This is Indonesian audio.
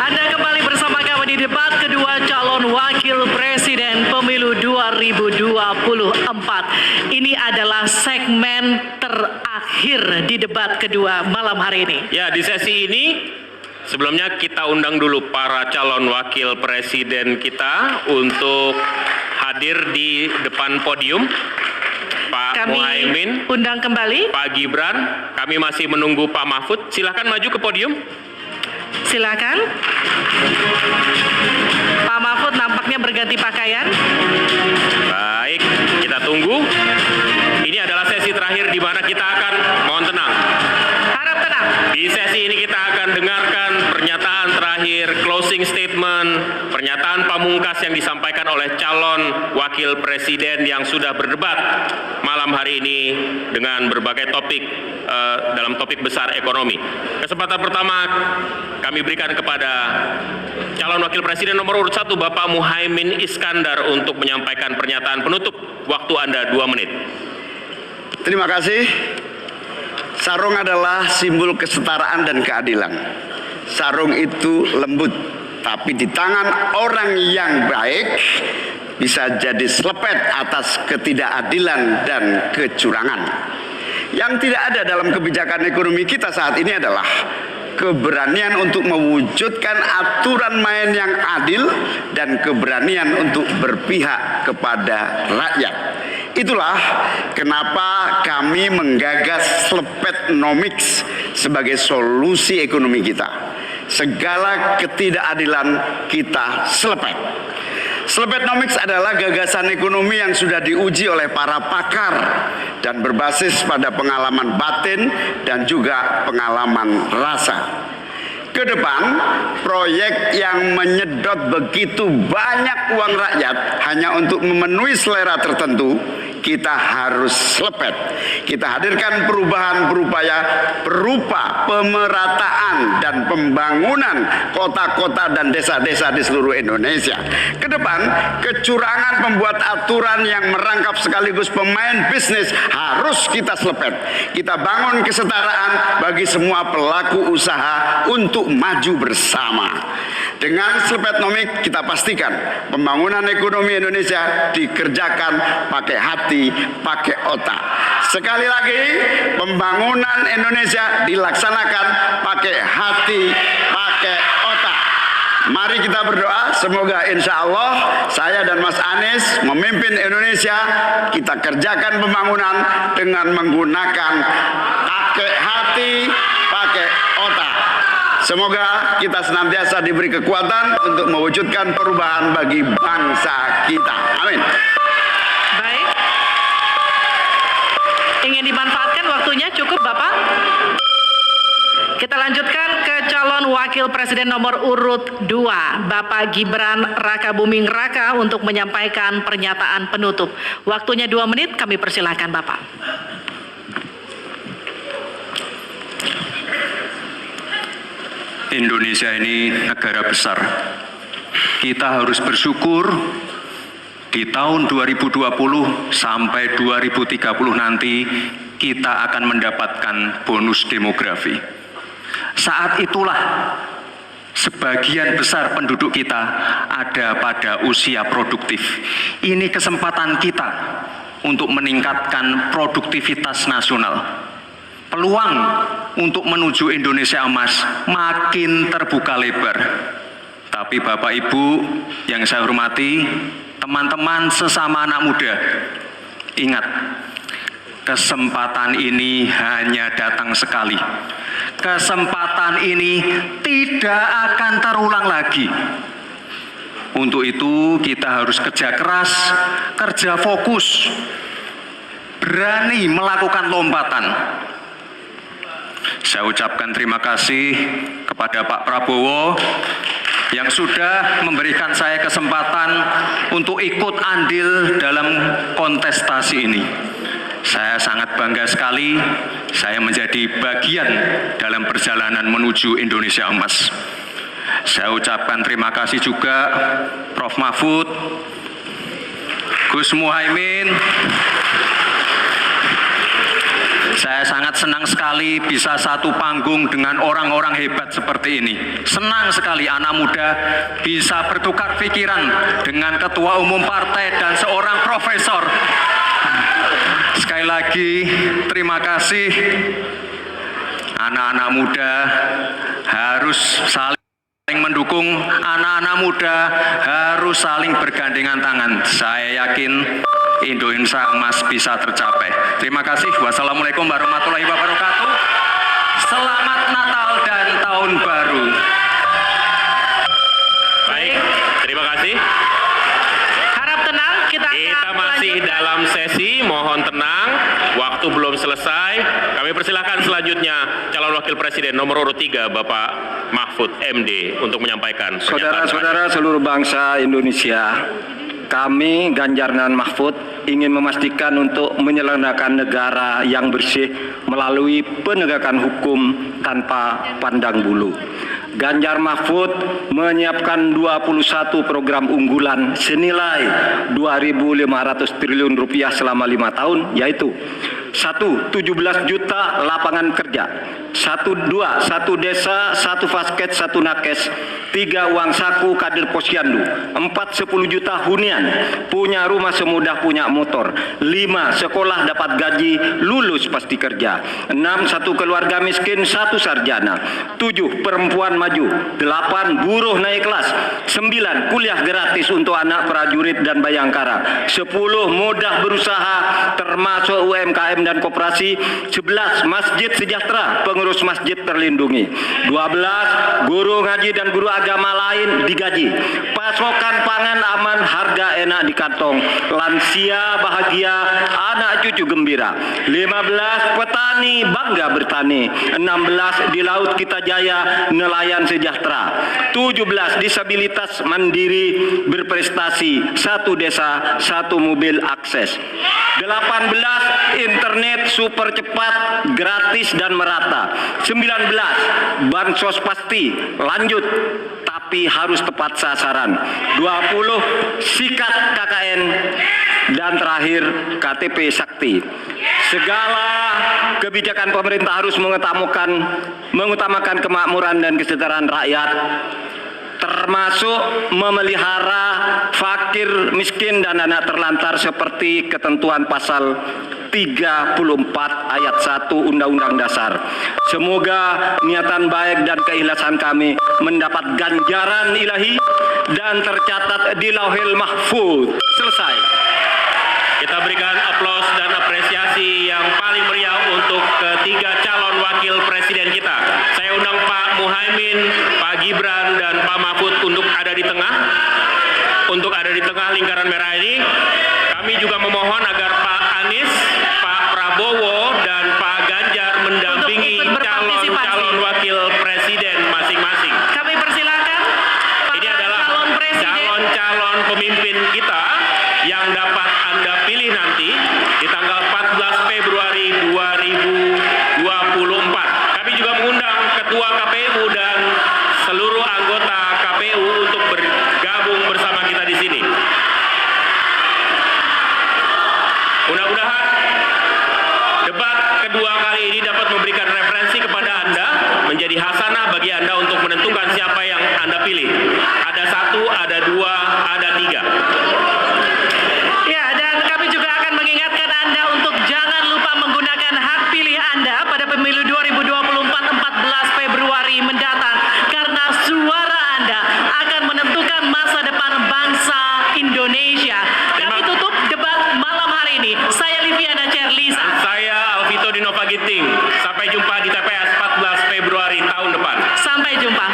Anda kembali bersama kami di debat kedua calon wakil presiden pemilu 2024. Ini adalah segmen terakhir di debat kedua malam hari ini. Ya, di sesi ini sebelumnya kita undang dulu para calon wakil presiden kita untuk hadir di depan podium. Pak Kami Muhaimin, undang kembali. Pak Gibran, kami masih menunggu Pak Mahfud. Silakan maju ke podium. Silakan. Pak Mahfud nampaknya berganti pakaian. Baik, kita tunggu. Ini adalah sesi terakhir di mana kita akan, mohon tenang. Harap tenang. Di sesi ini kita akan dengarkan pernyataan terakhir, closing statement, pernyataan pamungkas yang disampaikan oleh calon wakil presiden yang sudah berdebat malam hari ini dengan berbagai topik dalam topik besar ekonomi. Kesempatan pertama kami berikan kepada calon wakil presiden nomor urut 1 Bapak Muhaimin Iskandar untuk menyampaikan pernyataan penutup. Waktu Anda 2 menit. Terima kasih. Sarung adalah simbol kesetaraan dan keadilan. Sarung itu lembut, tapi di tangan orang yang baik bisa jadi selepet atas ketidakadilan dan kecurangan. Yang tidak ada dalam kebijakan ekonomi kita saat ini adalah keberanian untuk mewujudkan aturan main yang adil dan keberanian untuk berpihak kepada rakyat. Itulah kenapa kami menggagas Slepetnomics sebagai solusi ekonomi kita. Segala ketidakadilan kita selepet. Slepetnomics adalah gagasan ekonomi yang sudah diuji oleh para pakar dan berbasis pada pengalaman batin dan juga pengalaman rasa. Ke depan, proyek yang menyedot begitu banyak uang rakyat hanya untuk memenuhi selera tertentu, kita harus selepet. Kita hadirkan perubahan berupa pemerataan dan pembangunan kota-kota dan desa-desa di seluruh Indonesia. Ke depan, kecurangan pembuat aturan yang merangkap sekaligus pemain bisnis harus kita selepet. Kita bangun kesetaraan bagi semua pelaku usaha untuk maju bersama. Dengan Slepetnomics kita pastikan pembangunan ekonomi Indonesia dikerjakan pakai hati, pakai otak. Sekali lagi, pembangunan Indonesia dilaksanakan pakai hati, pakai otak. Mari kita berdoa, semoga insya Allah saya dan Mas Anies memimpin Indonesia, kita kerjakan pembangunan dengan menggunakan pakai hati, pakai otak. Semoga kita senantiasa diberi kekuatan untuk mewujudkan perubahan bagi bangsa kita. Amin. Baik. Ingin dimanfaatkan waktunya cukup, Bapak? Kita lanjutkan ke calon wakil presiden nomor urut 2, Bapak Gibran Rakabuming Raka untuk menyampaikan pernyataan penutup. Waktunya 2 menit, kami persilahkan Bapak. Indonesia ini negara besar. Kita harus bersyukur di tahun 2020 sampai 2030 nanti kita akan mendapatkan bonus demografi. Saat itulah sebagian besar penduduk kita ada pada usia produktif. Ini kesempatan kita untuk meningkatkan produktivitas nasional. Peluang untuk menuju Indonesia emas makin terbuka lebar. Tapi Bapak Ibu yang saya hormati, teman-teman sesama anak muda, ingat, kesempatan ini hanya datang sekali. Kesempatan ini tidak akan terulang lagi. Untuk itu kita harus kerja keras, kerja fokus, berani melakukan lompatan. Saya ucapkan terima kasih kepada Pak Prabowo yang sudah memberikan saya kesempatan untuk ikut andil dalam kontestasi ini. Saya sangat bangga sekali saya menjadi bagian dalam perjalanan menuju Indonesia emas. Saya ucapkan terima kasih juga Prof. Mahfud, Gus Muhaimin, Saya sangat senang sekali bisa satu panggung dengan orang-orang hebat seperti ini. Senang sekali anak muda bisa bertukar pikiran dengan ketua umum partai dan seorang profesor. Sekali lagi, terima kasih. Anak-anak muda harus saling mendukung, anak-anak muda harus saling bergandengan tangan. Saya yakin Indonesia emas bisa tercapai. Terima kasih. Wassalamualaikum warahmatullahi wabarakatuh. Selamat Natal dan Tahun Baru. Baik, terima kasih. Harap tenang, kita Masih lanjutkan. dalam sesi, mohon tenang, waktu belum selesai. Kami persilakan selanjutnya calon wakil presiden nomor urut 3 Bapak Mahfud MD untuk menyampaikan pernyataan terakhir. Saudara-saudara seluruh bangsa Indonesia, kami Ganjar dan Mahfud ingin memastikan untuk menyelenggarakan negara yang bersih melalui penegakan hukum tanpa pandang bulu. Ganjar Mahfud menyiapkan 21 program unggulan senilai 2.500 triliun rupiah selama 5 tahun, yaitu 1. 17 juta lapangan kerja, 1 desa, 1 fasket, 1 nakes, 3 uang saku kader posyandu, 4 10 juta hunian, punya rumah semudah punya motor, 5 sekolah dapat gaji, lulus pasti kerja, 6 1 keluarga miskin, 1 sarjana, 7 perempuan maju, 8 buruh naik kelas, 9 kuliah gratis untuk anak prajurit dan bayangkara, 10 mudah berusaha termasuk UMKM dan koperasi, 11 masjid sejahtera, pengurus masjid terlindungi, 12 guru ngaji dan guru agama lain digaji, pasokan pangan aman, harga enak di kantong, lansia bahagia, anak cucu gembira, 15 petani bangga bertani, 16 di laut kita jaya, nelayan sejahtera, 17 disabilitas mandiri berprestasi, 1 desa 1 mobil akses, 18 internet super cepat, gratis dan merata, 19 bansos pasti lanjut tapi harus tepat sasaran, 20 sikat KKN, dan terakhir KTP Sakti. Segala kebijakan pemerintah harus mengutamakan kemakmuran dan kesejahteraan rakyat, termasuk memelihara fakir, miskin, dan anak terlantar seperti ketentuan pasal 34 ayat 1 Undang-Undang Dasar. Semoga niatan baik dan keikhlasan kami mendapat ganjaran ilahi dan tercatat di Lauhil Mahfuz. Selesai. Kita berikan aplaus dan apresiasi yang paling meriah untuk ketiga calon wakil presiden kita. Saya undang Pak Muhaimin, Pak Gibran, dan Pak Mahfud untuk ada di tengah. Untuk ada di tengah lingkaran merah ini. Kami juga memohon agar Pak Anies, Pak Prabowo, dan Pak Ganjar mendampingi Untuk ikut berpartisipasi. calon wakil presiden masing-masing. Kami persilakan para Ini adalah calon presiden. calon-calon pemimpin kita yang dapat Anda pilih nanti di tanggal 14 Februari 2024. Kami juga mengundang Ketua KPU dan seluruh anggota KPU untuk bergabung bersama kita di sini. Mudah-mudahan debat kedua kali ini dapat memberikan referensi kepada Anda, menjadi hasanah bagi Anda untuk menentukan siapa yang Anda pilih. Ada 1, ada 2, ada 3. Ya, dan kami juga akan mengingatkan Anda untuk jangan lupa menggunakan hak pilih Anda pada pemilu 2024 14 Februari mendatang, karena suara Anda akan menentukan masa depan bangsa Indonesia. Kami tutup debat malam hari ini. Saya Liviana Cerlisa. Saya Alvito Dinova Ginting. Sampai jumpa di TPS 14 Februari tahun depan. Sampai jumpa.